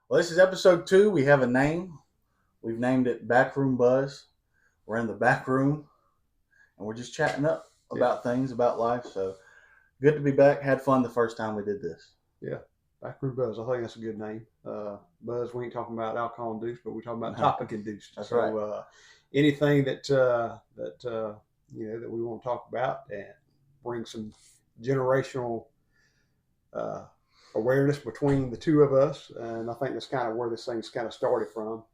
Well, this is episode 2. We have a name. We've named it Backroom Buzz. We're in the back room and we're just chatting up Yeah, about things, about life. So good to be back. Had fun the first time we did this. yeah. Backroom Buzz. I think that's a good name. Buzz, we ain't talking about alcohol induced, but we're talking about topic induced. That's right. So anything that we want to talk about and bring some generational uh, awareness between the two of us, and I think that's kind of where this thing's kind of started from.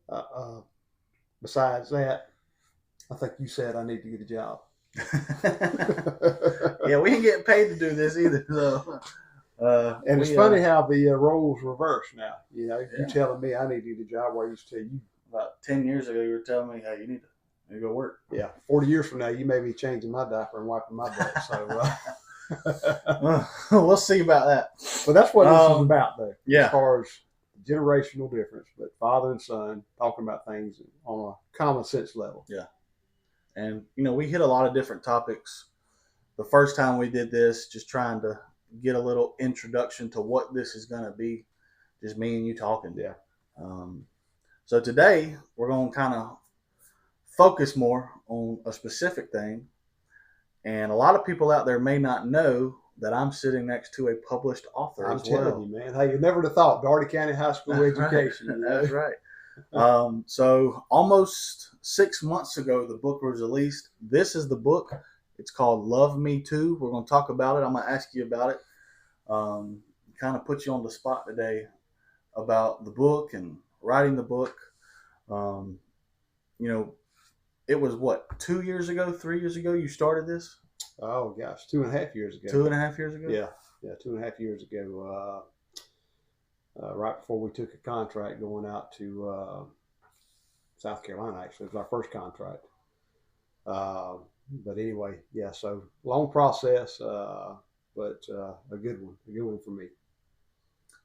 Uh, uh, Besides that, I think you said I need to get a job. Yeah, we ain't getting paid to do this either. So, and it's funny how the roles reverse now. You telling me I need to get a job, where I used to tell you about 10 years ago, you were telling me, hey, you need to go work. Yeah, 40 years from now, you may be changing my diaper and wiping my butt. So we'll see about that. But that's what this is about, though. Yeah. As far as generational difference, but father and son talking about things on a common sense level. Yeah. And, we hit a lot of different topics. The first time we did this, just trying to get a little introduction to what this is going to be. Just me and you talking. Yeah. So today, we're going to kind of focus more on a specific thing. And a lot of people out there may not know that I'm sitting next to a published author I'm as well. telling you, man. Hey, you never would have thought Doherty County High School education. Right. That's right. So almost 6 months ago, the book was released. This is the book. It's called Love Me Too. We're going to talk about it. I'm going to ask you about it. Kind of put you on the spot today about the book and writing the book. It was what, 2 years ago, 3 years ago you started this? Oh gosh, 2.5 years ago. 2.5 years ago? Yeah, 2.5 years ago. Right before we took a contract going out to South Carolina, actually, it was our first contract. But anyway, yeah. So long process, but a good one for me.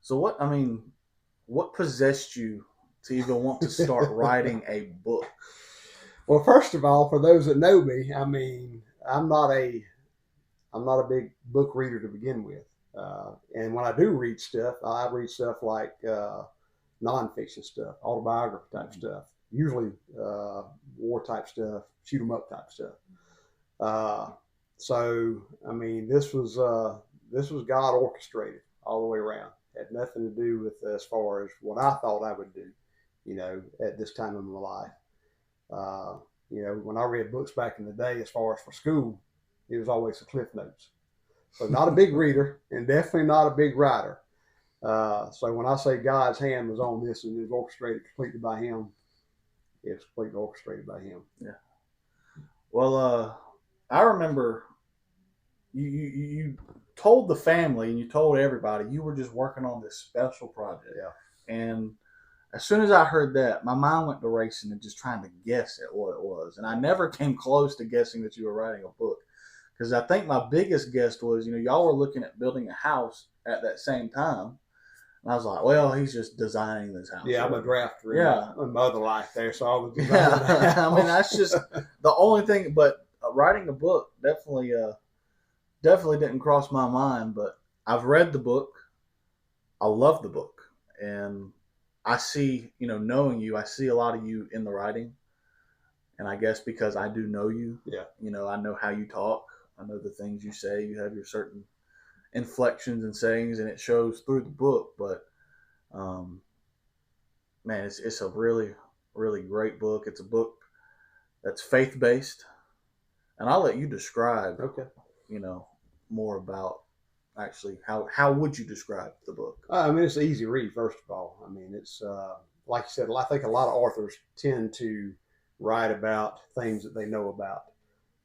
So what possessed you to even want to start writing a book? Well, first of all, for those that know me, I mean, I'm not a big book reader to begin with. And when I do read stuff, I read stuff like nonfiction stuff, autobiography type stuff, usually war type stuff, shoot 'em up type stuff. So I mean, this was God orchestrated all the way around. Had nothing to do with as far as what I thought I would do, at this time of my life. When I read books back in the day, as far as for school, it was always the Cliff Notes. So not a big reader and definitely not a big writer. So when I say God's hand was on this and it was orchestrated completely by Him, it was completely orchestrated by Him. Yeah. Well, I remember you told the family and you told everybody you were just working on this special project. Yeah. And as soon as I heard that, my mind went to racing and just trying to guess at what it was. And I never came close to guessing that you were writing a book. Because I think my biggest guess was, y'all were looking at building a house at that same time. And I was like, well, he's just designing this house. Yeah, I'm a drafter in my other life there. So I was I mean, that's just the only thing. But writing a book definitely didn't cross my mind. But I've read the book. I love the book. And I see, knowing you, I see a lot of you in the writing. And I guess because I do know you, I know how you talk. I know the things you say. You have your certain inflections and sayings, and it shows through the book. But, man, it's a really, really great book. It's a book that's faith-based. And I'll let you describe, more about actually how would you describe the book? I mean, it's an easy read, first of all. I mean, it's like you said, I think a lot of authors tend to write about things that they know about.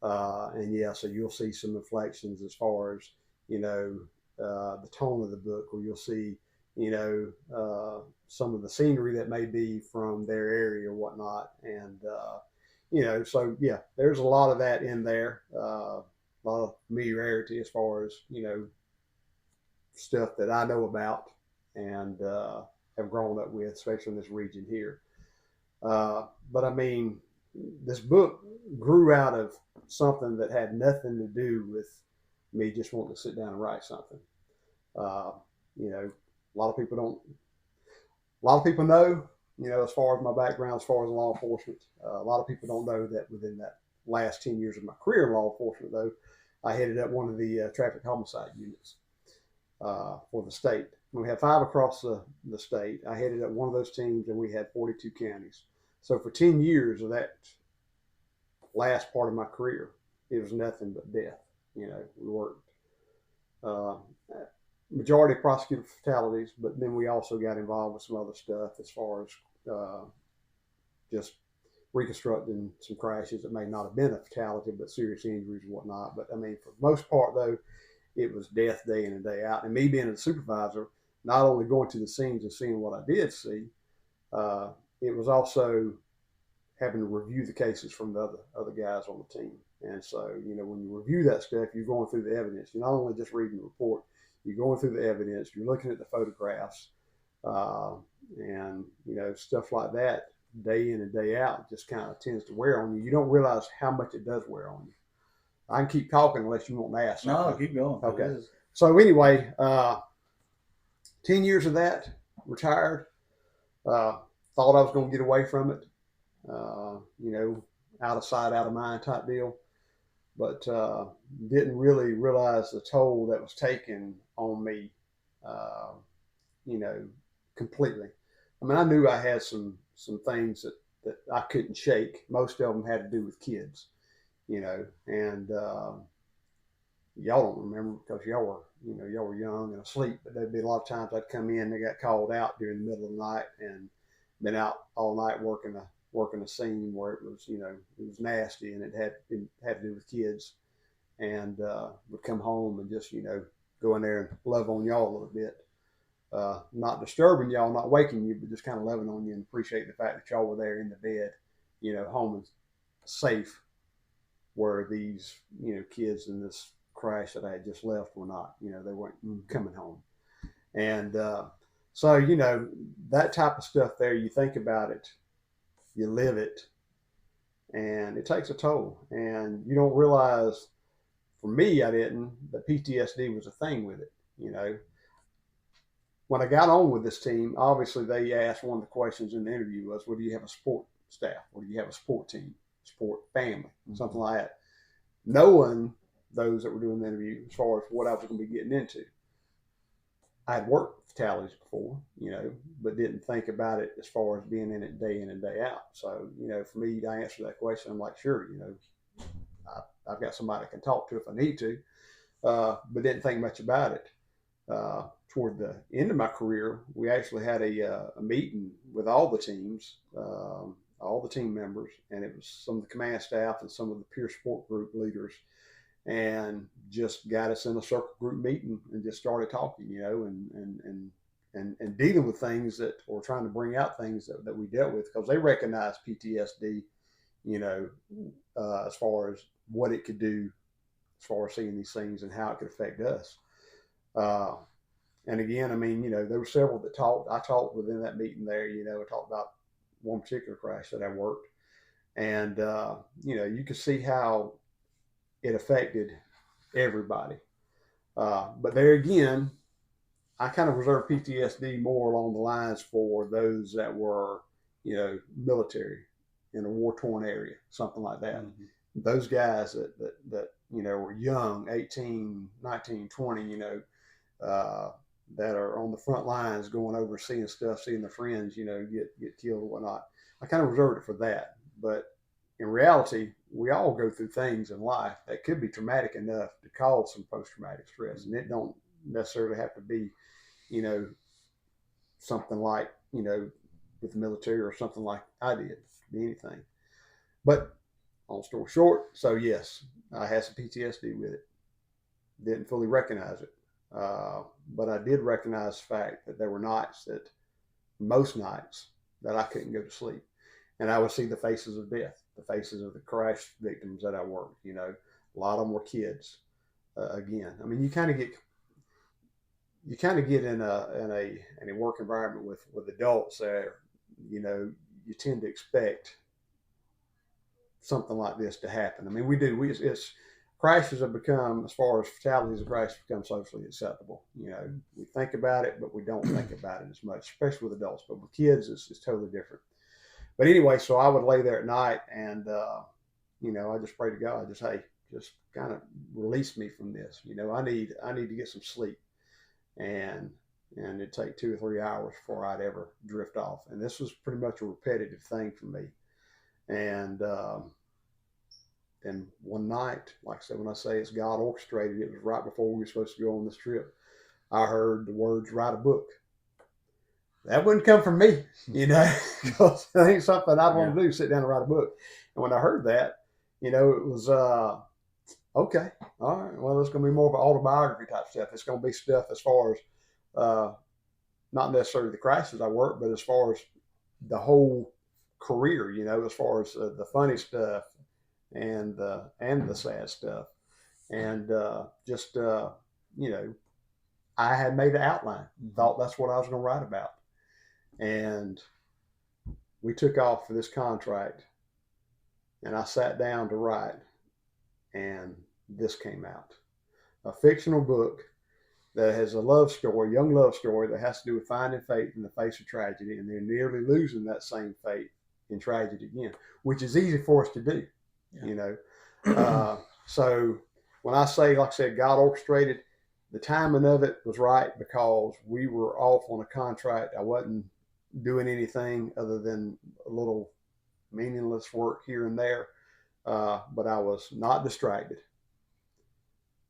So you'll see some inflections as far as, the tone of the book, or you'll see, some of the scenery that may be from their area or whatnot. And, so yeah, there's a lot of that in there. A lot of familiarity as far as, stuff that I know about and have grown up with, especially in this region here. But I mean, this book grew out of something that had nothing to do with me just wanting to sit down and write something. A lot of people don't. A lot of people know, as far as my background, as far as law enforcement, a lot of people don't know that within that last 10 years of my career in law enforcement, though, I headed up one of the traffic homicide units for the state. We had 5 across the state. I headed up one of those teams, and we had 42 counties. So for 10 years of that last part of my career, it was nothing but death. We worked uh, majority of prosecuted fatalities, but then we also got involved with some other stuff as far as just reconstructing some crashes that may not have been a fatality, but serious injuries and whatnot. But I mean, for the most part, though, it was death day in and day out. And me being a supervisor, not only going to the scenes and seeing what I did see, uh, it was also having to review the cases from the other guys on the team. And so, when you review that stuff, you're going through the evidence. You're not only just reading the report, you're going through the evidence, you're looking at the photographs, and, stuff like that day in and day out just kind of tends to wear on you. You don't realize how much it does wear on you. I can keep talking unless you want to ask something. No, keep going. Okay. So anyway, 10 years of that, retired, thought I was going to get away from it, out of sight, out of mind type deal. But didn't really realize the toll that was taken on me, completely. I mean, I knew I had some things that I couldn't shake. Most of them had to do with kids, and y'all don't remember because y'all were young and asleep. But there'd be a lot of times I'd come in, they got called out during the middle of the night, and been out all night working a scene where it was nasty, and it had to do with kids, and would come home and just go in there and love on y'all a little bit. Not disturbing y'all, not waking you, but just kind of loving on you and appreciate the fact that y'all were there in the bed, home and safe, where these, kids in this crash that I had just left were not, they weren't coming home. And so, that type of stuff there, you think about it, you live it, and it takes a toll. And you don't realize, for me, I didn't, that PTSD was a thing with it, When I got on with this team, obviously they asked, one of the questions in the interview was, well, do you have a support staff? Or do you have a support team, support family, something like that? Knowing those that were doing the interview as far as what I was going to be getting into. I had worked fatalities before, but didn't think about it as far as being in it day in and day out. So, for me to answer that question, I'm like, sure, I've got somebody I can talk to if I need to, but didn't think much about it. Toward the end of my career, we actually had a meeting with all the teams, all the team members, and it was some of the command staff and some of the peer support group leaders, and just got us in a circle group meeting and just started talking, and dealing with things that, or trying to bring out things that we dealt with, because they recognized PTSD, as far as what it could do, as far as seeing these things and how it could affect us. And again, I mean, there were several that talked. I talked within that meeting there, I talked about one particular crash that I worked, and you could see how it affected everybody. But there again, I kind of reserve PTSD more along the lines for those that were, military in a war-torn area, something like that. Mm-hmm. Those guys that were young, 18, 19, 20, that are on the front lines going over, seeing stuff, seeing their friends, get killed or whatnot. I kind of reserved it for that. But in reality, we all go through things in life that could be traumatic enough to cause some post-traumatic stress. And it don't necessarily have to be, something like, with the military or something like I did. It could be anything. But long story short, so yes, I had some PTSD with it. Didn't fully recognize it. But I did recognize the fact that there were most nights that I couldn't go to sleep. And I would see the faces of death, the faces of the crash victims that I worked. A lot of them were kids. Again, I mean, you kind of get in a work environment with adults there. You tend to expect something like this to happen. I mean, we do. Of crashes have become, as far as fatalities of crashes, become socially acceptable. We think about it, but we don't think about it as much, especially with adults. But with kids, it's totally different. But anyway, so I would lay there at night, and I just pray to God, just kind of release me from this. I need to get some sleep, and it'd take 2 or 3 hours before I'd ever drift off. And this was pretty much a repetitive thing for me. And one night, like I said, when I say it's God orchestrated, it was right before we were supposed to go on this trip. I heard the words, "Write a book." That wouldn't come from me, because it ain't something I want to do, sit down and write a book. And when I heard that, it was, okay, all right, well, it's going to be more of an autobiography type stuff. It's going to be stuff as far as, not necessarily the crashes I worked, but as far as the whole career, as far as the funny stuff and the sad stuff. And I had made an outline, thought that's what I was going to write about. And we took off for this contract, and I sat down to write, and this came out. A fictional book that has a young love story that has to do with finding faith in the face of tragedy, and then nearly losing that same faith in tragedy again, which is easy for us to do, So when I say, like I said, God orchestrated, the timing of it was right because we were off on a contract. I wasn't doing anything other than a little meaningless work here and there, but I was not distracted.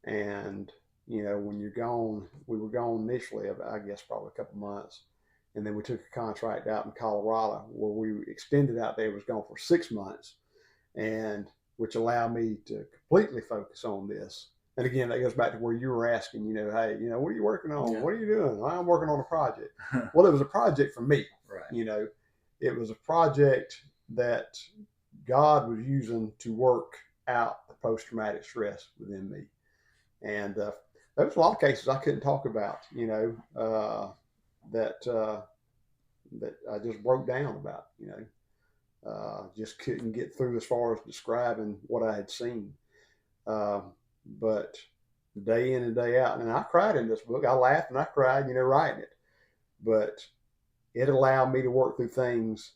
And when you're gone, we were gone initially, I guess probably a couple months, and then we took a contract out in Colorado where we extended out there. It was gone for 6 months, and which allowed me to completely focus on this. And again, that goes back to where you were asking, hey, what are you working on? Yeah. What are you doing? Well, I'm working on a project. Well, it was a project for me. Right. It was a project that God was using to work out the post-traumatic stress within me. And there was a lot of cases I couldn't talk about, that I just broke down about, just couldn't get through as far as describing what I had seen. But day in and day out, and I cried in this book. I laughed and I cried, writing it. But it allowed me to work through things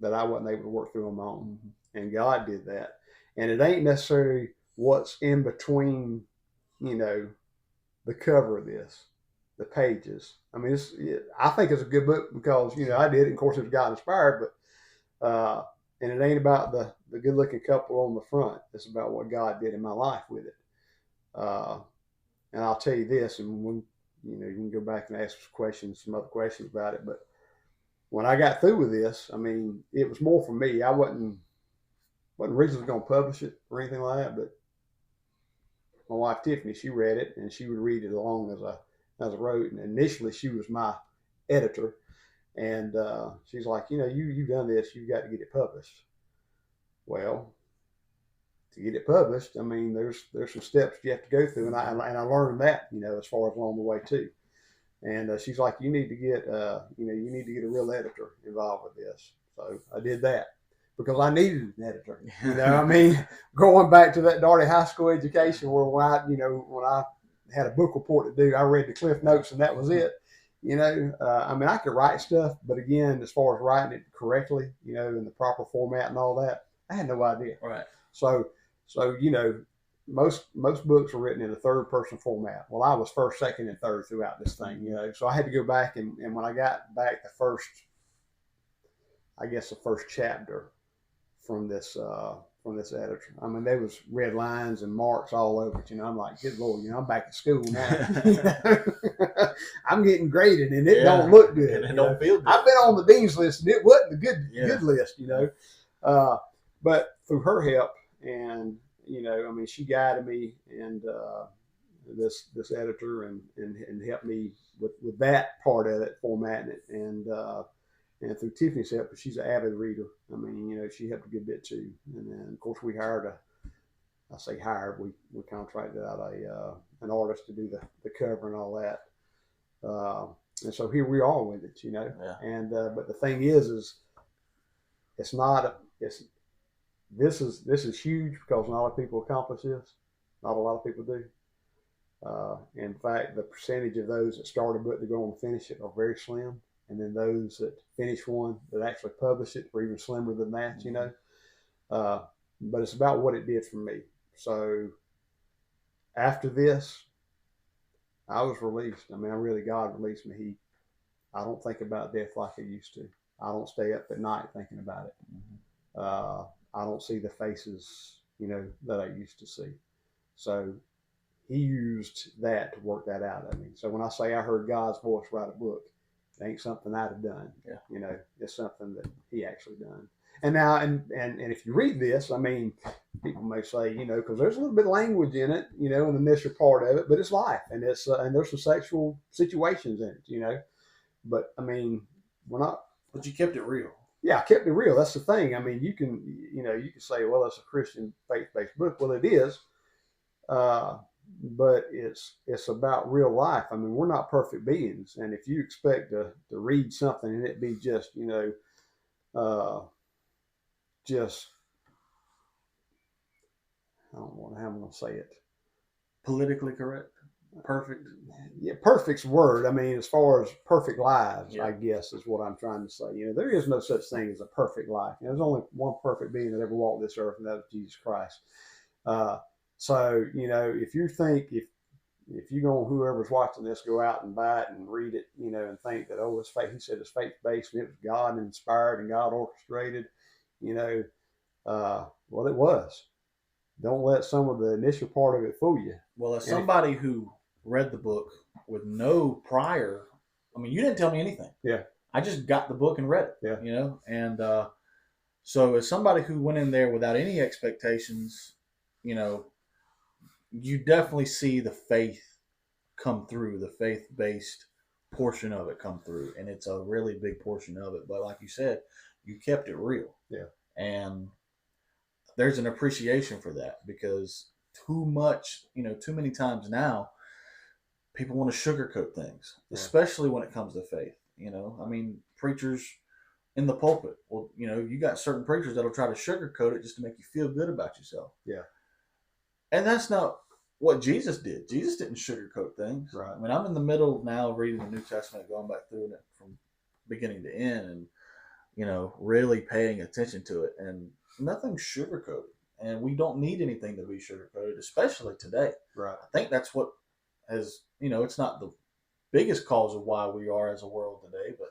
that I wasn't able to work through on my own. Mm-hmm. And God did that. And it ain't necessarily what's in between, the cover of this, the pages. I mean, I think it's a good book because, I did it. Of course, it was God inspired, but and it ain't about the good looking couple on the front. It's about what God did in my life with it. And I'll tell you this, and when, you can go back and ask some other questions about it. But when I got through with this, I mean, it was more for me. I wasn't originally going to publish it or anything like that, but my wife Tiffany, she read it and she would read it along as I wrote. And initially, she was my editor, and she's like, you've done this, you've got to get it published. Well, to get it published, I mean, there's some steps you have to go through, and I learned that, as far as along the way too. And she's like, you need to get a real editor involved with this. So I did that because I needed an editor. I mean, going back to that Darty High School education where when I had a book report to do, I read the Cliff Notes and that was it. I mean, I could write stuff, but again, as far as writing it correctly, in the proper format and all that, I had no idea. Right. So most books are written in a third person format. Well, I was first, second, and third throughout this thing, So I had to go back and when I got back the first chapter from this editor, I mean, there was red lines and marks all over it. I'm like, good Lord, I'm back at school now. I'm getting graded and it don't look good. And it don't feel good. I've been on the dean's list and it wasn't a good list, But through her help and I mean, she guided me and this editor and helped me with that part of it, formatting it, and through Tiffany's help, because she's an avid reader. I mean, she helped a good bit too. And then of course we hired we contracted out an artist to do the cover and all that. And so here we are with it, Yeah. And but the thing is this is huge because not a lot of people accomplish this. Not a lot of people do. In fact, the percentage of those that start a book to go on and finish it are very slim. And then those that finish one that actually publish it are even slimmer than that, you know. But it's about what it did for me. So after this, I was released. I mean, I really, God released me. I don't think about death like I used to. I don't stay up at night thinking about it. I don't see the faces, you know, that I used to see. So he used that to work that out of me. So when I say I heard God's voice write a book, it ain't something I'd have done. Yeah. You know, it's something that he actually done. And now, and if you read this, I mean, people may say, you know, because there's a little bit of language in it, you know, in the initial part of it, but it's life, and it's and there's some sexual situations in it, you know. But I mean, we're not. But you kept it real. Yeah, I kept it real. That's the thing. I mean, you can, you know, you can say, well, it's a Christian faith-based book. Well, it is. But it's about real life. I mean, we're not perfect beings, and if you expect to read something and it be just, you know, just I don't know how I'm going to say it. Politically correct, perfect. Yeah, perfect's word. I mean, as far as perfect lives, Yeah. I guess is what I'm trying to say. You know, there is no such thing as a perfect life. You know, there's only one perfect being that ever walked this earth, and that was Jesus Christ. So, you know, if you think if you go, whoever's watching this, go out and buy it and read it, you know, and think that, oh, it's faith. He said it's faith based and it was God inspired and God orchestrated, you know, well, it was. Don't let some of the initial part of it fool you. Well, as somebody who read the book with no prior, I mean, you didn't tell me anything. Yeah. I just got the book and read it. Yeah. You know, and so as somebody who went in there without any expectations, you know, you definitely see the faith come through, the faith based portion of it come through, and it's a really big portion of it. But like you said, you kept it real. Yeah. And there's an appreciation for that, because too much, you know, too many times now, people want to sugarcoat things, especially when it comes to faith. You know, I mean, preachers in the pulpit, well, you know, you got certain preachers that'll try to sugarcoat it just to make you feel good about yourself. Yeah. And that's not what Jesus did. Jesus didn't sugarcoat things. Right. I mean, I'm in the middle now of reading the New Testament, going back through it from beginning to end, and, you know, really paying attention to it. And nothing's sugarcoated. And we don't need anything to be sugarcoated, especially today. Right. I think that's what has, you know, it's not the biggest cause of why we are as a world today, but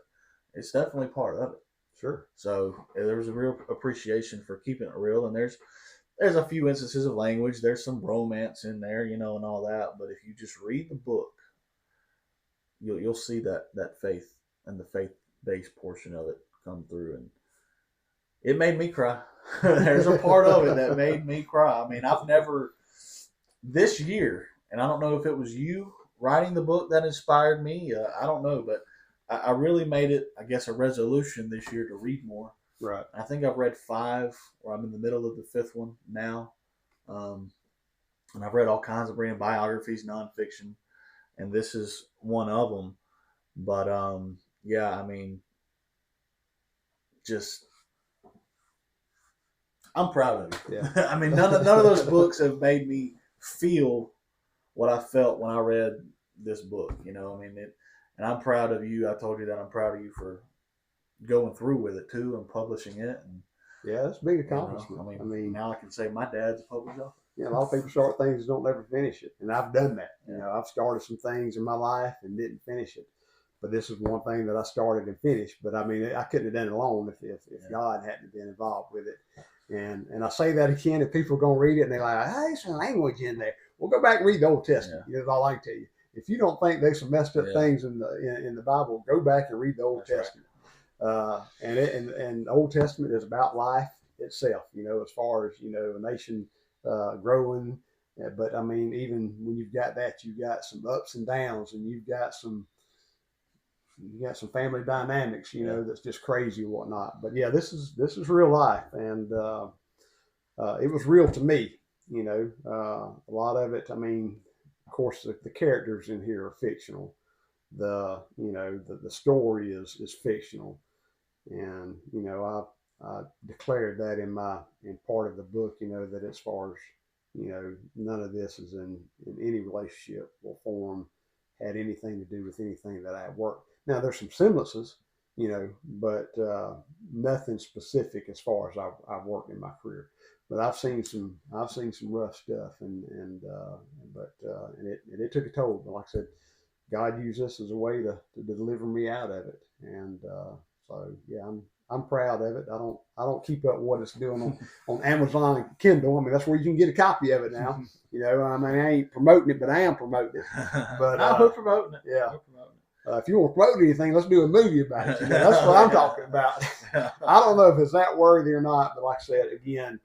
it's definitely part of it. Sure. So there was a real appreciation for keeping it real. And there's a few instances of language. There's some romance in there, you know, and all that. But if you just read the book, you'll see that faith and the faith based portion of it come through, and it made me cry. There's a part of it that made me cry. I mean, I've never this year, and I don't know if it was you writing the book that inspired me. I don't know, but I really made it, I guess, a resolution this year to read more. Right. I think I've read 5, or I'm in the middle of the 5th one now. And I've read all kinds of random biographies, nonfiction, and this is one of them. But yeah, I mean, just I'm proud of you. Yeah. I mean, none of those books have made me feel what I felt when I read this book. You know, I mean, and I'm proud of you. I told you that I'm proud of you for going through with it too and publishing it. And yeah, it's a big accomplishment. You know, I mean, now I can say my dad's a published author. Yeah, a lot of people start things and don't ever finish it, and I've done that. You know, I've started some things in my life and didn't finish it, but this is one thing that I started and finished. But I mean, I couldn't have done it alone if God hadn't been involved with it. And I say that again, if people are going to read it and they're like, hey, there's some language in there. Well, go back and read the Old Testament. Yeah. That's all I can tell you. If you don't think there's some messed up things in the Bible, go back and read the Old Testament. Right. And the Old Testament is about life itself, you know, as far as, you know, a nation growing. But I mean, even when you've got that, you've got some ups and downs, and you've got some family dynamics, you know, that's just crazy and whatnot. But yeah, this is real life, and it was real to me, you know. A lot of it, I mean, of course, the characters in here are fictional. The story is fictional, and you know, I declared that in part of the book, you know, that as far as none of this is in any relationship or form had anything to do with anything that I have worked. Now there's some semblances, but nothing specific as far as I've worked in my career. But I've seen some rough stuff, and it took a toll. But like I said, God used this as a way to deliver me out of it, and so yeah, I'm proud of it. I don't keep up what it's doing on Amazon and Kindle. I mean, that's where you can get a copy of it now. I mean, I ain't promoting it, but I am promoting it. But no, we're promoting it. Yeah. We're promoting if you want to promote anything, let's do a movie about it. That's what I'm talking about. I don't know if it's that worthy or not, but like I said, again,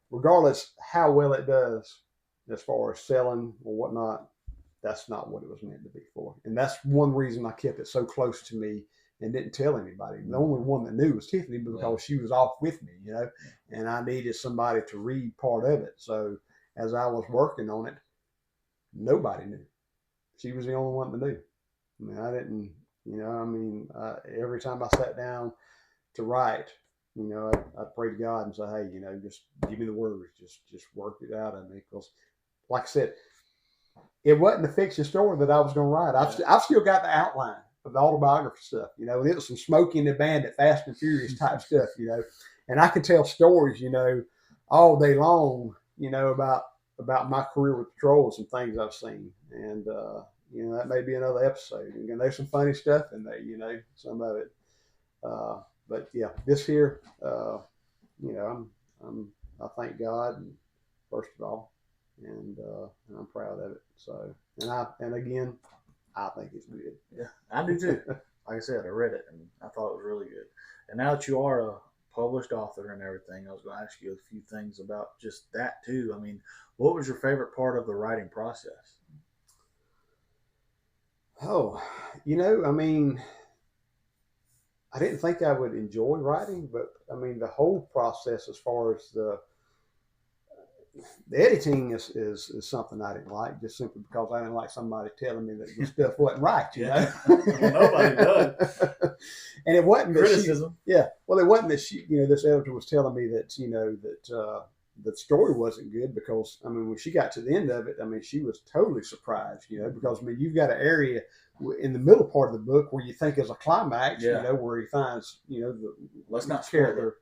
regardless how well it does as far as selling or whatnot, that's not what it was meant to be for. And that's one reason I kept it so close to me and didn't tell anybody. The only one that knew was Tiffany because she was off with me, and I needed somebody to read part of it. So as I was working on it, nobody knew. She was the only one that knew. I mean, I didn't, every time I sat down to write, I'd pray to God and say, hey, just give me the words, just work it out of me. Because, like I said, it wasn't a fiction story that I was going to write. I've still got the outline of the autobiography stuff, and it was some Smokey and the Bandit, Fast and Furious type stuff, and I could tell stories, all day long, about my career with patrols and things I've seen, and that may be another episode. And there's some funny stuff in there, some of it. But yeah, this here, I thank God, first of all, and I'm proud of it. So, and again, I think it's good. Yeah, I do too. Like I said, I read it and I thought it was really good. And now that you are a published author and everything, I was going to ask you a few things about just that too. I mean, what was your favorite part of the writing process? Oh, I mean, I didn't think I would enjoy writing, but I mean, the whole process as far as the editing is something I didn't like, just simply because I didn't like somebody telling me that the stuff wasn't right, Nobody does. And it wasn't criticism. Well, it wasn't that this editor was telling me that the story wasn't good, because I mean, when she got to the end of it, I mean, she was totally surprised, because I mean, you've got an area in the middle part of the book where you think is a climax, where he finds, let's not character,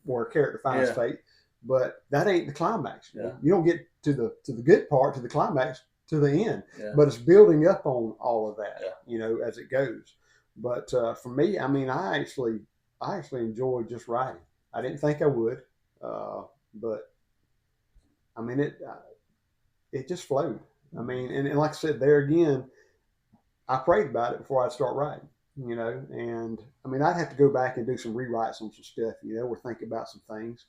where a character finds fate. But that ain't the climax. Yeah. You don't get to the good part, to the climax, to the end. Yeah. But it's building up on all of that, Yeah. As it goes. But for me, I mean, I actually enjoyed just writing. I didn't think I would, but I mean, it just flowed. I mean, and like I said, there again, I prayed about it before I'd start writing. And I mean, I'd have to go back and do some rewrites on some stuff. Or think about some things.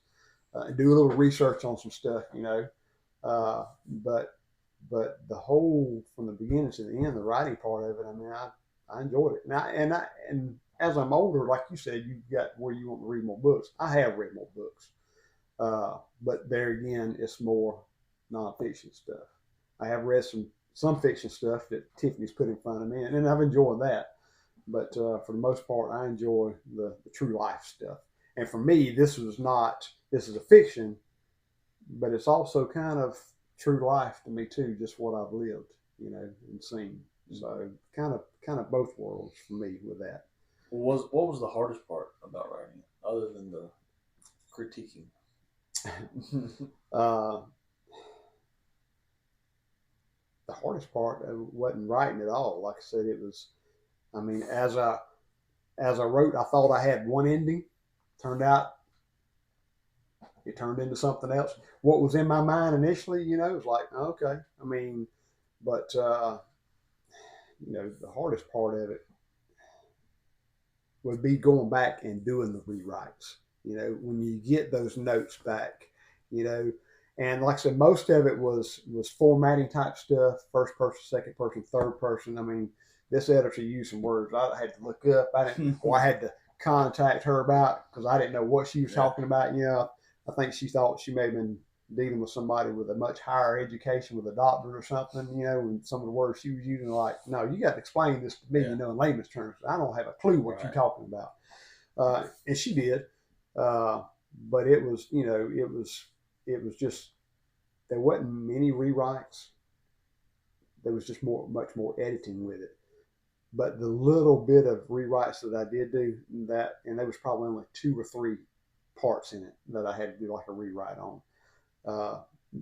Do a little research on some stuff, but the whole, from the beginning to the end, the writing part of it, I mean, I enjoyed it, and as I'm older, like you said, you've got where you want to read more books. I have read more books, but there again, it's more nonfiction stuff. I have read some fiction stuff that Tiffany's put in front of me, and I've enjoyed that. But for the most part, I enjoy the true life stuff. And for me, this is a fiction, but it's also kind of true life to me too, just what I've lived, and seen. So kind of both worlds for me with that. What was the hardest part about writing it, other than the critiquing? The hardest part wasn't writing at all. Like I said, it was. I mean, as I wrote, I thought I had one ending. Turned out it turned into something else. What was in my mind initially, was like, okay. I mean, but the hardest part of it would be going back and doing the rewrites. When you get those notes back, and like I said, most of it was formatting type stuff, first person, second person, third person. I mean, this editor used some words I had to look up. I had to contact her about, because I didn't know what she was talking about. I think she thought she may have been dealing with somebody with a much higher education, with a doctorate or something, and some of the words she was using, like, no, you got to explain this to me, in layman's terms. I don't have a clue what you're talking about. And she did. But it was, it was just there wasn't many rewrites. There was just much more editing with it. But the little bit of rewrites that I did do that, and there was probably only 2 or 3 parts in it that I had to do like a rewrite on.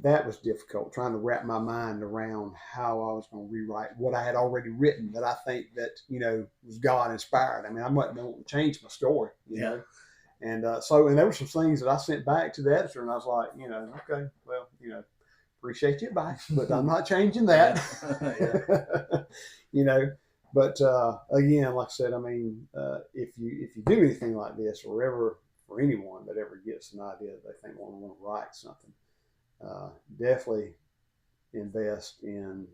That was difficult, trying to wrap my mind around how I was going to rewrite what I had already written that I think that, was God inspired. I mean, I wasn't going to change my story, you know. And and there were some things that I sent back to the editor, and I was like, okay, well, appreciate your advice, but I'm not changing that. But again, like I said, I mean, if you do anything like this, or ever for anyone that ever gets an idea that they think want to write something, definitely invest in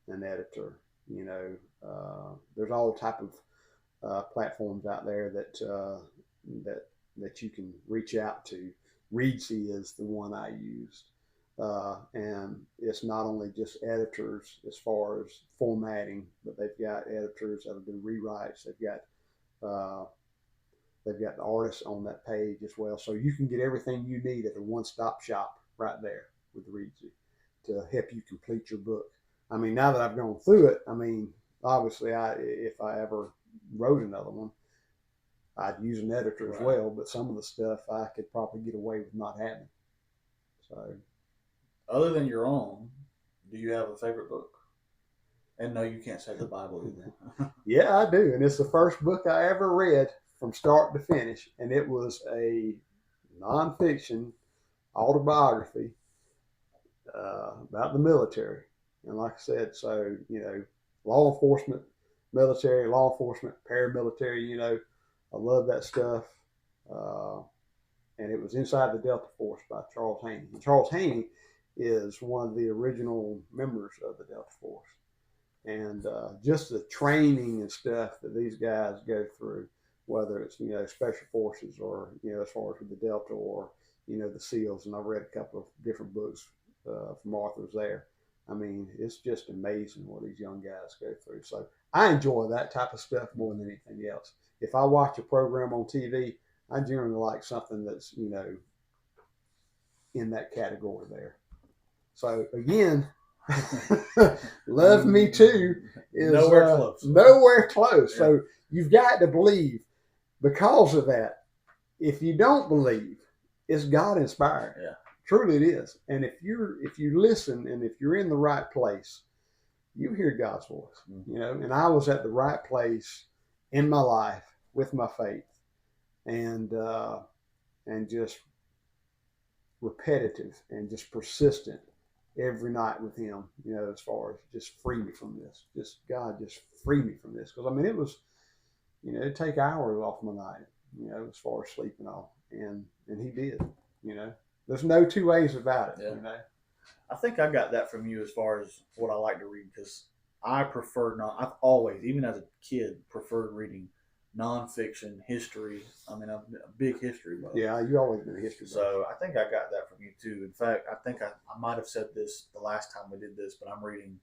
an editor. There's all type of platforms out there that you can reach out to. Reedsy is the one I used. And it's not only just editors as far as formatting, but they've got editors that'll do rewrites. They've got the artists on that page as well, so you can get everything you need at a one-stop shop right there with Reedsy to help you complete your book. I mean, now that I've gone through it, I mean, obviously, if I ever wrote another one, I'd use an editor as well. But some of the stuff I could probably get away with not having. So. Other than your own, do you have a favorite book? And no, you can't say the Bible either. Yeah, I do. And it's the first book I ever read from start to finish. And it was a nonfiction autobiography about the military. And like I said, so, law enforcement, military, law enforcement, paramilitary, I love that stuff. And it was Inside the Delta Force by Charles Haney. And Charles Haney is one of the original members of the Delta Force. And just the training and stuff that these guys go through, whether it's, special forces or, as far as with the Delta or, the SEALs. And I've read a couple of different books from authors there. I mean, it's just amazing what these young guys go through. So I enjoy that type of stuff more than anything else. If I watch a program on TV, I generally like something that's, in that category there. So again, Love Me Too is nowhere close. Yeah. So you've got to believe because of that. If you don't believe, it's God inspired. Yeah. Truly it is. And if you listen and if you're in the right place, you hear God's voice. Mm-hmm. And I was at the right place in my life with my faith, and just repetitive and just persistent every night with Him. As far as just free me from this, just God, just free me from this. Because I mean, it was, it'd take hours off my night, as far as sleeping off, and He did. There's no two ways about it. Yeah. I think I got that from you as far as what I like to read, because I prefer I've always, even as a kid, preferred reading nonfiction, history. I mean, I'm a big history buff. Yeah, you always been a history buff. So I think I got that from you too. In fact, I think I might have said this the last time we did this, but I'm reading,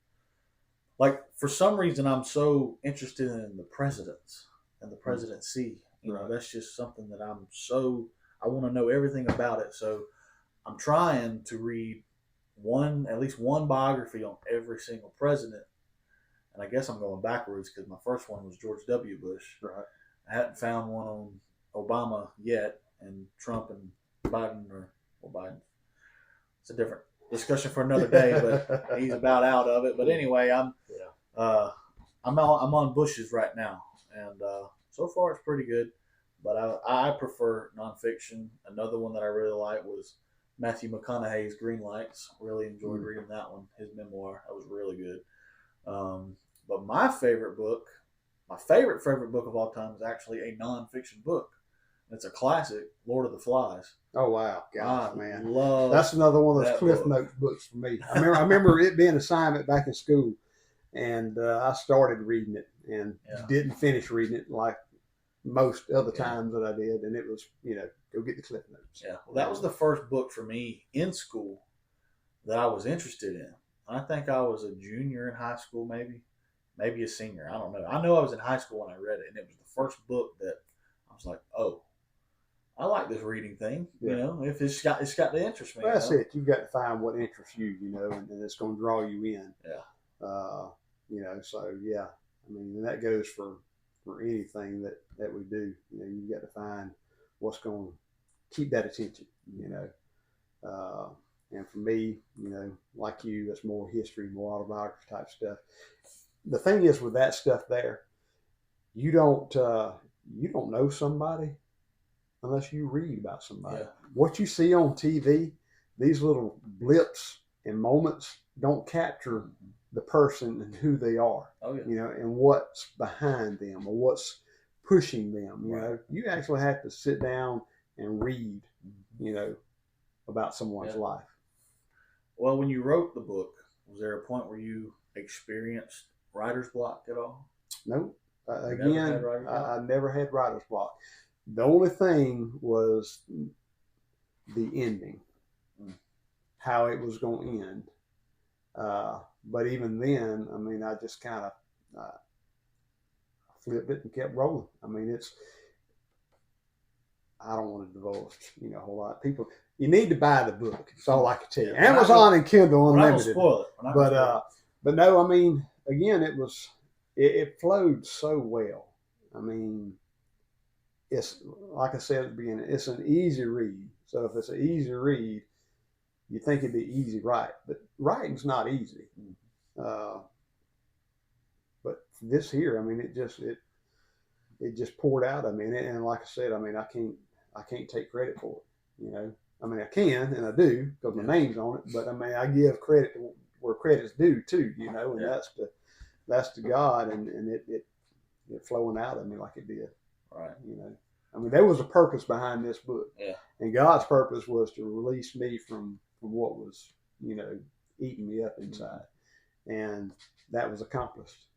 like, for some reason, I'm so interested in the presidents and the presidency. That's just something that I want to know everything about it. So I'm trying to read at least one biography on every single president. And I guess I'm going backwards because my first one was George W. Bush. Right. I hadn't found one on Obama yet, and Trump and Biden, Biden. It's a different discussion for another day, but he's about out of it. But anyway, I'm on Bush's right now, and so far it's pretty good. But I prefer nonfiction. Another one that I really liked was Matthew McConaughey's Green Lights. Really enjoyed reading that one. His memoir, that was really good. But my favorite book of all time is actually a nonfiction book. It's a classic, Lord of the Flies. Oh wow, God, man, that's another one of those Cliff Notes books for me. I remember it being an assignment back in school, and I started reading it and didn't finish reading it like most other times that I did, and it was go get the Cliff Notes. Yeah, well, that was the first book for me in school that I was interested in. I think I was a junior in high school, maybe a senior. I don't know. I know I was in high school when I read it, and it was the first book that I was like, oh, I like this reading thing. Yeah. If it's got to interest me. Well, that's it. You've got to find what interests you, and it's going to draw you in. Yeah. So yeah, I mean, and that goes for anything that we do. You've got to find what's going to keep that attention. Uh, and for me, like you, it's more history, more autobiography type stuff. The thing is with that stuff there, you don't know somebody unless you read about somebody. Yeah. What you see on TV, these little blips and moments don't capture the person and who they are. Oh, yeah. And what's behind them or what's pushing them. Right. You actually have to sit down and read, about someone's life. Well, when you wrote the book, was there a point where you experienced writer's block at all? Nope. Again, I never had writer's block. The only thing was the ending, how it was going to end. But even then, I mean, I just kind of flipped it and kept rolling. I mean, I don't want to divulge, a whole lot. People, you need to buy the book. That's all I can tell you. Yeah, Amazon and Kindle Unlimited. Spoil it. But no, I mean, again, it flowed so well. I mean, it's like I said at the beginning, it's an easy read. So if it's an easy read, you think it'd be easy to write, but writing's not easy. But this here, I mean, it just poured out. I mean, and like I said, I mean, I can't take credit for it. I mean, I can and I do because my name's on it. But I mean, I give credit to where credit's due too. And that's to God, and it flowing out of me like it did. Right. I mean, there was a purpose behind this book. Yeah. And God's purpose was to release me from what was, eating me up inside. And that was accomplished.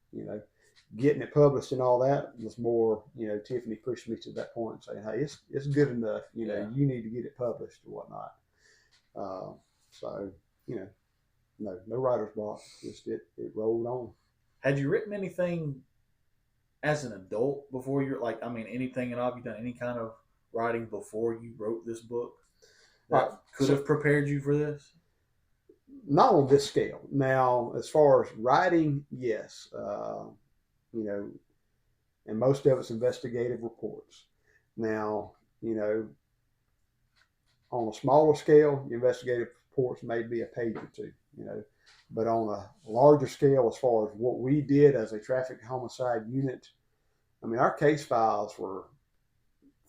Getting it published and all that was more, Tiffany pushed me to that point and saying, hey, it's good enough. You need to get it published or whatnot. So, no writer's block. Just it rolled on. Had you written anything as an adult before you're anything at all? Have you done any kind of writing before you wrote this book that could have prepared you for this? Not on this scale. Now, as far as writing, yes. And most of it's investigative reports. Now, on a smaller scale, investigative reports may be a page or two, but on a larger scale, as far as what we did as a traffic homicide unit, I mean, our case files were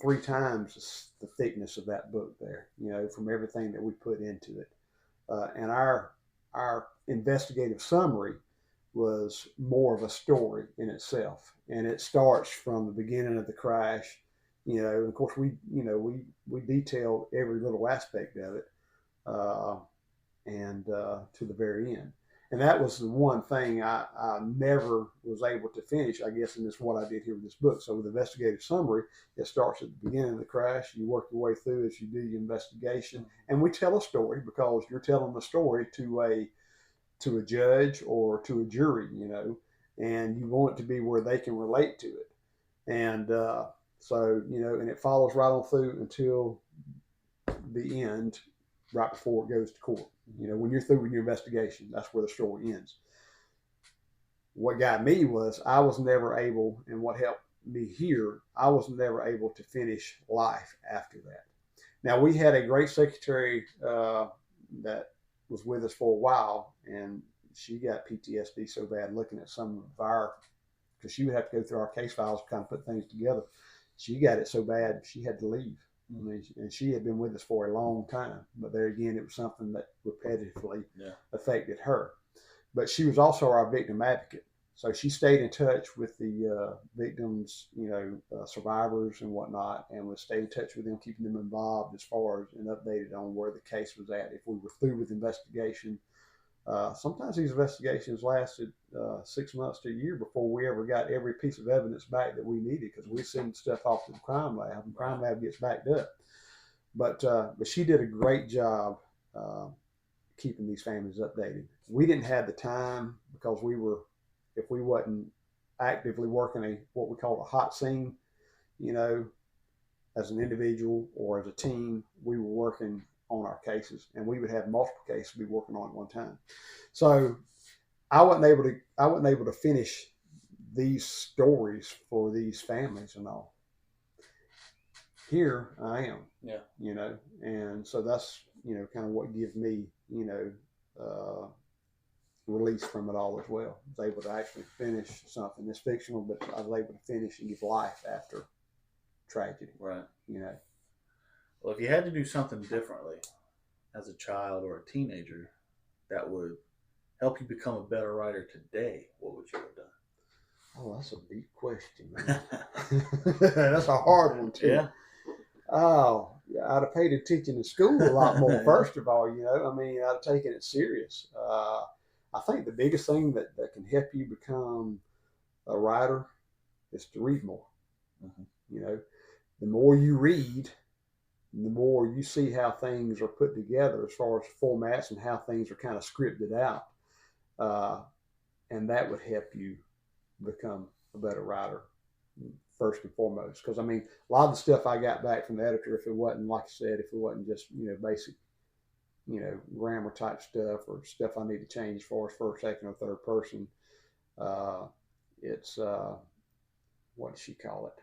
3 times the thickness of that book there, from everything that we put into it. And our investigative summary was more of a story in itself, and it starts from the beginning of the crash. Of course, we detailed every little aspect of it, and to the very end. And that was the one thing I never was able to finish, I guess, and it's what I did here with this book. So with the investigative summary, it starts at the beginning of the crash. You work your way through as you do your investigation. And we tell a story because you're telling the story to a judge or to a jury, and you want it to be where they can relate to it. And so, and it follows right on through until the end, right before it goes to court. When you're through with your investigation, that's where the story ends. What got me was I was never able, and what helped me here, I was never able to finish life after that. Now, we had a great secretary that was with us for a while, and she got PTSD so bad looking at some of our, because she would have to go through our case files to kind of put things together. She got it so bad she had to leave. I mean, and she had been with us for a long time, but there again, it was something that repetitively affected her. But she was also our victim advocate, so she stayed in touch with the victims, survivors and whatnot, and would stay in touch with them, keeping them involved as far as and updated on where the case was at. If we were through with investigation, sometimes these investigations lasted 6 months to a year before we ever got every piece of evidence back that we needed, because we send stuff off to the crime lab, and the crime lab gets backed up. But she did a great job keeping these families updated. We didn't have the time because if we wasn't actively working what we call a hot scene, as an individual or as a team, we were working on our cases, and we would have multiple cases we were working on at one time. So I wasn't able to finish these stories for these families and all. Here I am, Yeah. and so that's kind of what gives me release from it all as well. I was able to actually finish something that's fictional, but I was able to finish and give life after tragedy. Right. Well, if you had to do something differently as a child or a teenager that would help you become a better writer today, what would you have done? Oh, that's a deep question, man. That's a hard one too. Yeah. Oh, I'd have paid attention in school a lot more. First of all, I'd have taken it serious. I think the biggest thing that can help you become a writer is to read more. Mm-hmm. The more you read, the more you see how things are put together as far as formats and how things are kind of scripted out. And that would help you become a better writer first and foremost. Because, a lot of the stuff I got back from the editor, if it wasn't, like I said, if it wasn't just, basic, grammar type stuff or stuff I need to change as far as first, second, or third person, it's, what does she call it?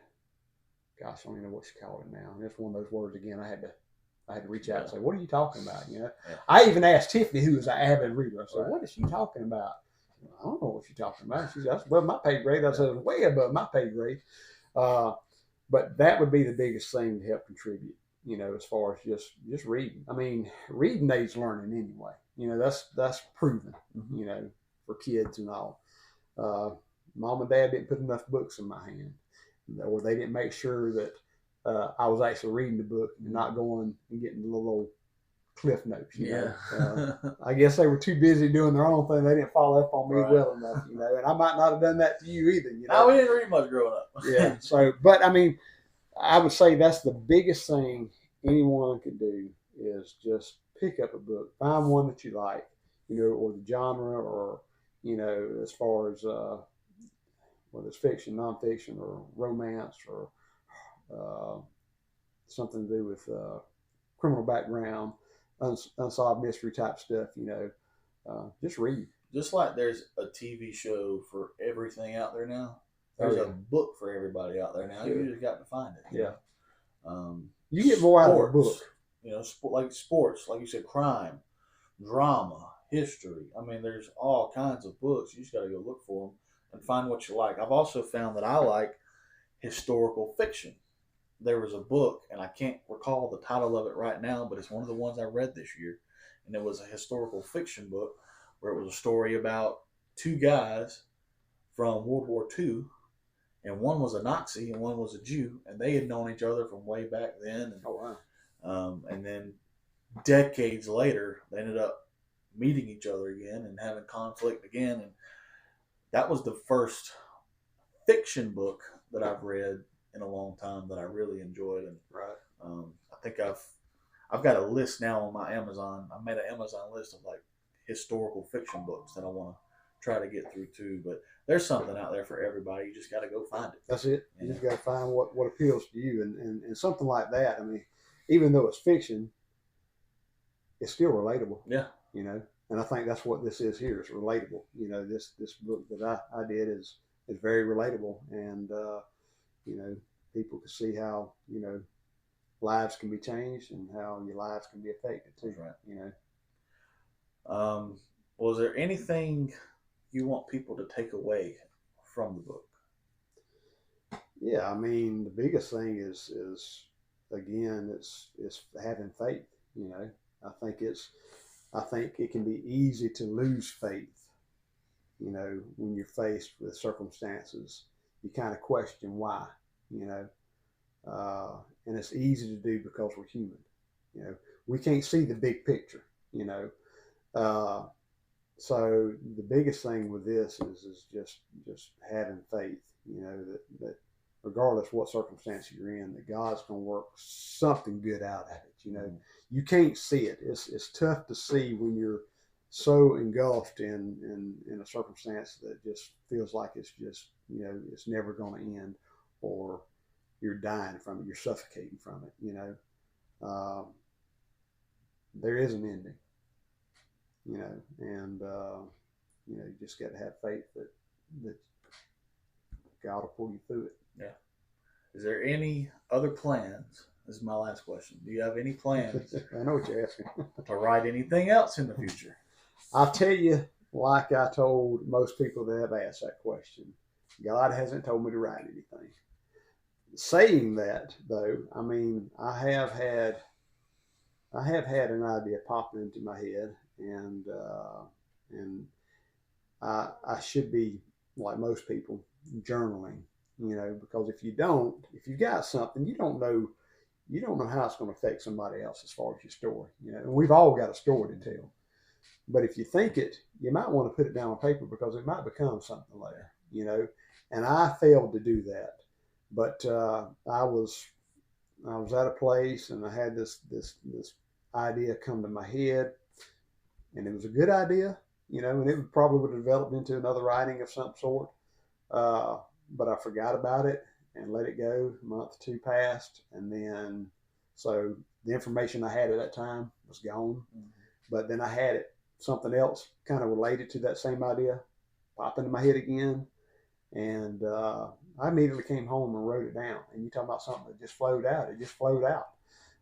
Gosh, I don't even know what she called it now. And it's one of those words again. I had to reach out and say, "What are you talking about?" Yeah. I even asked Tiffany, who was an avid reader. I said, "What is she talking about?" I don't know what she's talking about. She said, "That's above my pay grade." I said, "Way above my pay grade." But that would be the biggest thing to help contribute. As far as just reading. Reading aids learning anyway. That's proven. Mm-hmm. For kids and all. Mom and Dad didn't put enough books in my hand, or they didn't make sure that I was actually reading the book and not going and getting the little cliff notes. I guess they were too busy doing their own thing. They didn't follow up on me well enough. And I might not have done that to you either. No, we didn't read much growing up. Yeah. So, but I would say that's the biggest thing anyone can do is just pick up a book, find one that you like, or the genre, or as far as whether it's fiction, nonfiction, or romance, or something to do with criminal background, unsolved mystery type stuff. Just read. Just like there's a TV show for everything out there now, there's a book for everybody out there now. Yeah. You just got to find it. Yeah. You get more out of a book. Like sports, like you said, crime, drama, history. There's all kinds of books. You just got to go look for them and find what you like. I've also found that I like historical fiction. There was a book, and I can't recall the title of it right now, but it's one of the ones I read this year. And it was a historical fiction book where it was a story about two guys from World War II, and one was a Nazi and one was a Jew, and they had known each other from way back then. And, and then decades later, they ended up meeting each other again and having conflict again. And that was the first fiction book that I've read in a long time that I really enjoyed. And I think I've got a list now on my Amazon. I made an Amazon list of like historical fiction books that I want to try to get through too. But there's something out there for everybody. You just got to go find it. That's it. You just got to find what appeals to you, and something like that. Even though it's fiction, it's still relatable. Yeah. And I think that's what this is here. It's relatable. This book that I did is very relatable, and people can see how lives can be changed and how your lives can be affected too. That's right. Was there anything you want people to take away from the book? Yeah, the biggest thing is again, it's having faith. I think it can be easy to lose faith. When you're faced with circumstances, you kind of question why. And it's easy to do because we're human. We can't see the big picture. So the biggest thing with this is just having faith. That regardless what circumstance you're in, that God's going to work something good out of it. You can't see it. It's tough to see when you're so engulfed in a circumstance that just feels like it's just it's never going to end, or you're dying from it, you're suffocating from it. There is an ending. And you just got to have faith that God will pull you through it. Yeah. Is there any other plans? This is my last question. Do you have any plans I know what you're asking. to write anything else in the future? I'll tell you, like I told most people that have asked that question, God hasn't told me to write anything. Saying that, though, I mean, I have had an idea pop into my head, and I should be like most people journaling, because if you got something, you don't know how it's going to affect somebody else as far as your story. And we've all got a story to tell. But if you think it, you might want to put it down on paper because it might become something later. And I failed to do that. But I was at a place and I had this idea come to my head, and it was a good idea, and it probably would have developed into another writing of some sort. But I forgot about it and let it go. A month or two passed, and then so the information I had at that time was gone. Mm-hmm. But then I had something else kind of related to that same idea pop into my head again, and I immediately came home and wrote it down. And you talk about something that just flowed out. It just flowed out.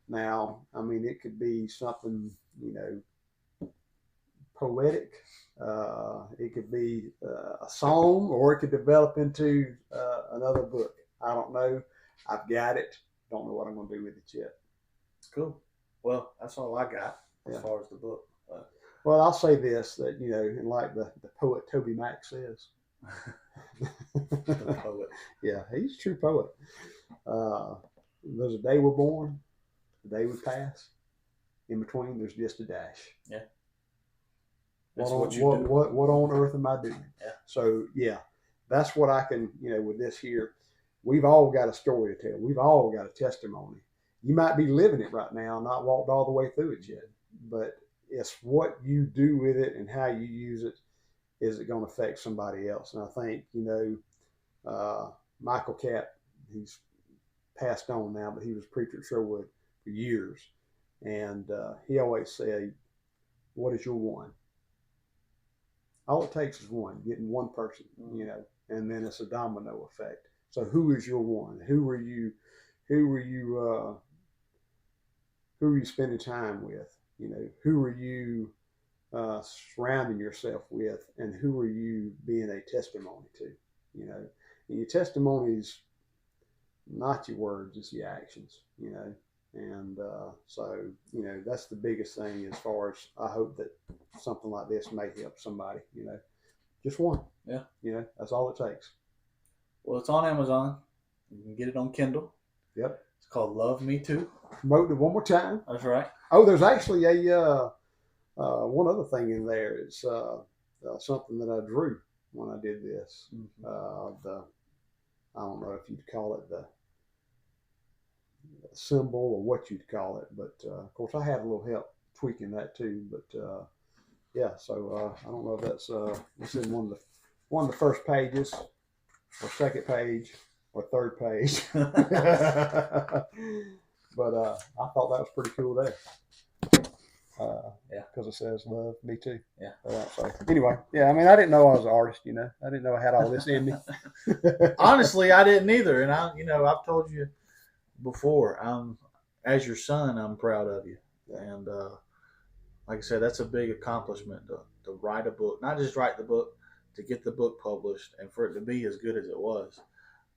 Now, I mean, it could be something, poetic. It could be a song, or it could develop into another book. I don't know. I've got it. Don't know what I'm going to do with it yet. Cool. Well, that's all I got as far as the book. Well, I'll say this, that, and like the poet Toby Mac says. The poet. Yeah, he's a true poet. There's a day we're born, the day we pass. In between, there's just a dash. Yeah. What on earth am I doing? Yeah. So, yeah, that's what I can, with this here. We've all got a story to tell. We've all got a testimony. You might be living it right now, not walked all the way through it yet, but it's what you do with it and how you use it. Is it going to affect somebody else? And I think, Michael Capp, he's passed on now, but he was a preacher at Sherwood for years. And he always said, what is your one? All it takes is one, getting one person, and then it's a domino effect. So who is your one? Who are you spending time with? Who are you surrounding yourself with, and who are you being a testimony to? And your testimony is not your words, it's your actions. And so that's the biggest thing as far as I hope that something like this may help somebody. Just one. Yeah. That's all it takes. Well, it's on Amazon. You can get it on Kindle. Yep. It's called Love Me Too. Promote it one more time. That's right. Oh, there's actually a one other thing in there. It's something that I drew when I did this. Mm-hmm. I don't know if you'd call it the symbol or what you'd call it, but of course I had a little help tweaking that too. But yeah, so I don't know if it's in one of the first pages, or second page, or third page. But I thought that was pretty cool there. Yeah, because it says "Love Me Too." Yeah. So anyway, yeah, I mean, I didn't know I was an artist. I didn't know I had all this in me. Honestly, I didn't either, and I've told you before. As your son, I'm proud of you, and like I said, that's a big accomplishment to write a book. Not just write the book, to get the book published, and for it to be as good as it was.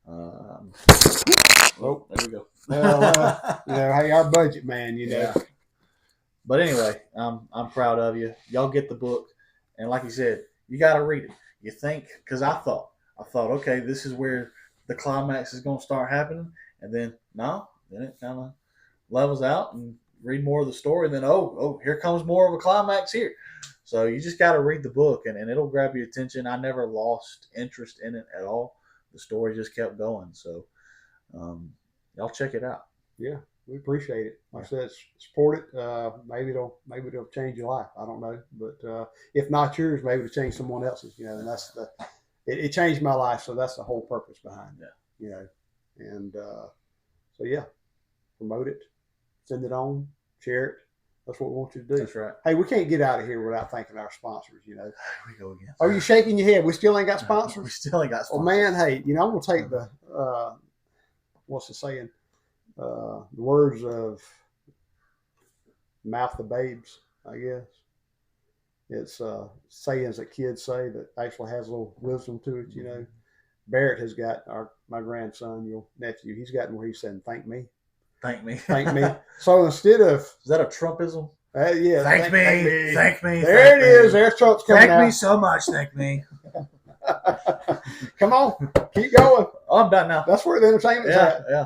Oh, there we go. Well, hey, our budget, man. Yeah. But anyway, I'm proud of you. Y'all get the book, and like you said, you got to read it. You think, because I thought, okay, this is where the climax is going to start happening, and then it kind of levels out, and read more of the story, and then oh, here comes more of a climax here. So you just got to read the book, and it'll grab your attention. I never lost interest in it at all. The story just kept going. So y'all check it out. Yeah. We appreciate it. Like I said, support it. Maybe it'll change your life. I don't know, but if not yours, maybe it'll change someone else's. And that's it changed my life, so that's the whole purpose behind it. And So yeah, promote it, send it on, share it. That's what we want you to do. That's right. Hey, we can't get out of here without thanking our sponsors. You know. Here we go again. Are you shaking your head? We still ain't got sponsors. We still ain't got sponsors. Oh man, hey, you know I'm gonna take the what's the saying? The words of Mouth the Babes, I guess. It's sayings that kids say that actually has a little wisdom to it. You know, Barrett has got my grandson, your nephew. He's gotten where he's saying, "Thank me, thank me, thank me." So instead of is that a Trumpism? Yeah, thank me, thank me. There thank it is. There's Trump's coming Thank out. me so much. Thank me. Come on, keep going. Oh, I'm done now. That's where the entertainment's at. Yeah.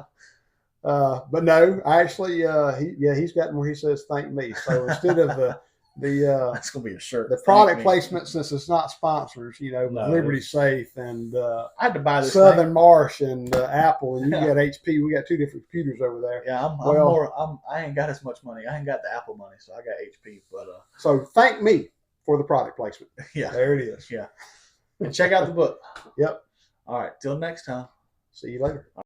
But no, actually, he's gotten where he says "thank me." So instead of that's gonna be a shirt. The product placement, since it's not sponsors, you know, No, Liberty Safe and I had to buy this Southern thing. Marsh and Apple, and you got HP. We got two different computers over there. Yeah, I ain't got as much money. I ain't got the Apple money, so I got HP. But so thank me for the product placement. Yeah, there it is. Yeah, and check out the book. Yep. All right. Till next time. See you later.